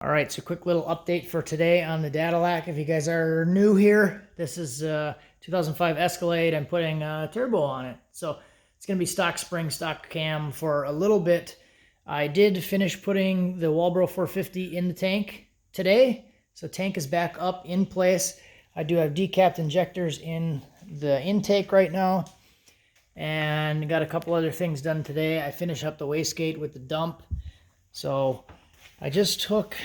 All right, so quick little update for today on the Dadillac. If you guys are new here, this is 2005 Escalade. I'm putting a turbo on it. So it's going to be stock spring, stock cam for a little bit. I did finish putting the Walbro 450 in the tank today. So tank is back up in place. I do have decapped injectors in the intake right now. And got a couple other things done today. I finished up the wastegate with the dump. So I just took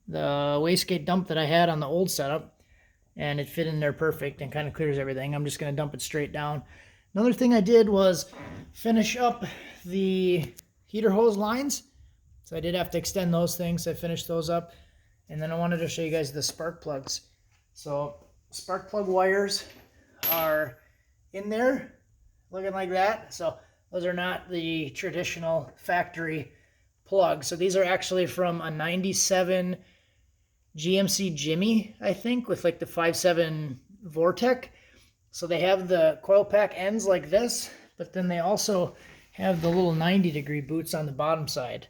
the wastegate dump that I had on the old setup and it fit in there perfect and kind of clears everything. I'm just going to dump it straight down. Another thing I did was finish up the heater hose lines. So I did have to extend those things. I finished those up. And then I wanted to show you guys the spark plugs. So spark plug wires are in there looking like that. So those are not the traditional factory plugs. So these are actually from a 97 GMC Jimmy, I think, with like the 5.7 Vortec. So they have the coil pack ends like this, but then they also have the little 90-degree boots on the bottom side.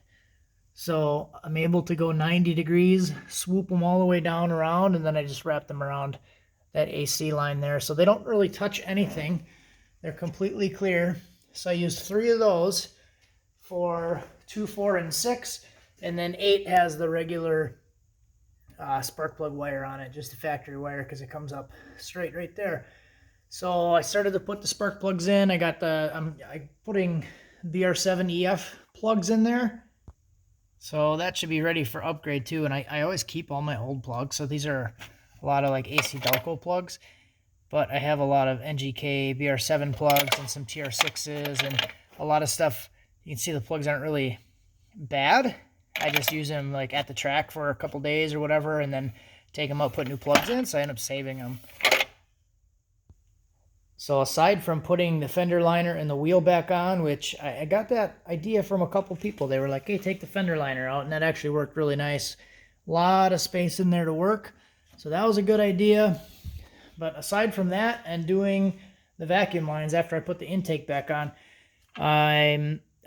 So I'm able to go 90 degrees, swoop them all the way down around, and then I just wrap them around that AC line there. So they don't really touch anything. They're completely clear. So I used 3 of those for 2, 4, and 6, and then 8 has the regular spark plug wire on it, just the factory wire, because it comes up straight right there. So I started to put the spark plugs in. I got I'm putting BR7 EF plugs in there, so that should be ready for upgrade too. And I always keep all my old plugs, so these are a lot of like AC Delco plugs, but I have a lot of NGK BR7 plugs and some TR6s and a lot of stuff. You can see the plugs aren't really bad. I just use them like at the track for a couple days or whatever, and then take them out, put new plugs in, so I end up saving them. So aside from putting the fender liner and the wheel back on, which I got that idea from a couple people. They were like, hey, take the fender liner out, and that actually worked really nice. A lot of space in there to work, so that was a good idea. But aside from that and doing the vacuum lines after I put the intake back on,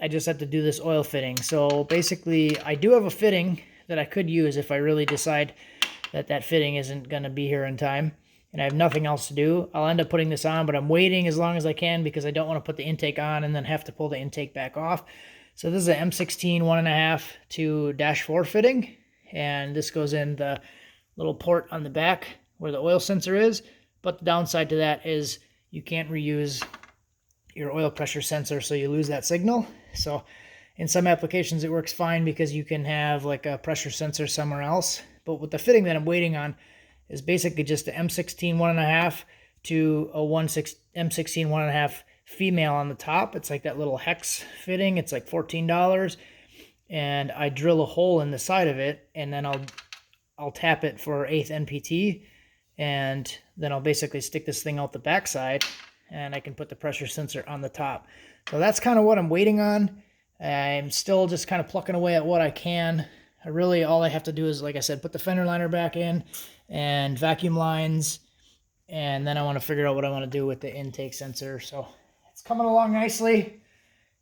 I just have to do this oil fitting. So basically, I do have a fitting that I could use if I really decide that that fitting isn't going to be here in time, and I have nothing else to do. I'll end up putting this on, but I'm waiting as long as I can because I don't want to put the intake on and then have to pull the intake back off. So this is an M16 1.5 to -4 fitting, and this goes in the little port on the back where the oil sensor is. But the downside to that is you can't reuse your oil pressure sensor, so you lose that signal. So in some applications it works fine because you can have like a pressure sensor somewhere else. But with the fitting that I'm waiting on is basically just an M16 1.5 to a M16 1.5 female on the top. It's like that little hex fitting. It's like $14, and I drill a hole in the side of it, and then I'll tap it for 1/8 NPT, and then I'll basically stick this thing out the backside, and I can put the pressure sensor on the top. So that's kind of what I'm waiting on. I'm still just kind of plucking away at what I can. All I have to do is, like I said, put the fender liner back in and vacuum lines, and then I want to figure out what I want to do with the intake sensor. So it's coming along nicely,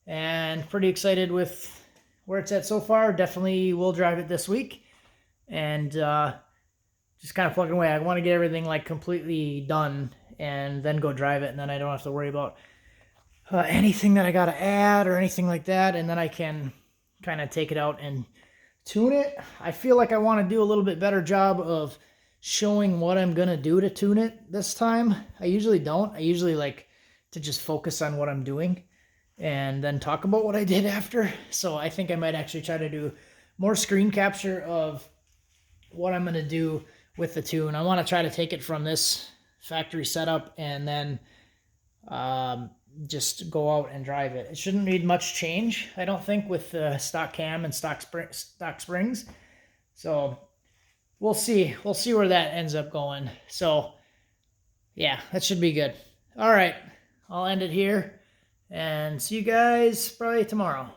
and pretty excited with where it's at so far. Definitely will drive it this week, and just kind of plugging away. I want to get everything like completely done and then go drive it, and then I don't have to worry about anything that I got to add or anything like that, and then I can kind of take it out and tune it. I feel like I want to do a little bit better job of showing what I'm going to do to tune it this time. I usually don't. I usually like to just focus on what I'm doing and then talk about what I did after. So I think I might actually try to do more screen capture of what I'm going to do with the tune. I want to try to take it from this factory setup and then just go out and drive it. It shouldn't need much change, I don't think, with the stock cam and stock springs. So we'll see where that ends up going. So yeah, that should be good. All right, I'll end it here and see you guys probably tomorrow.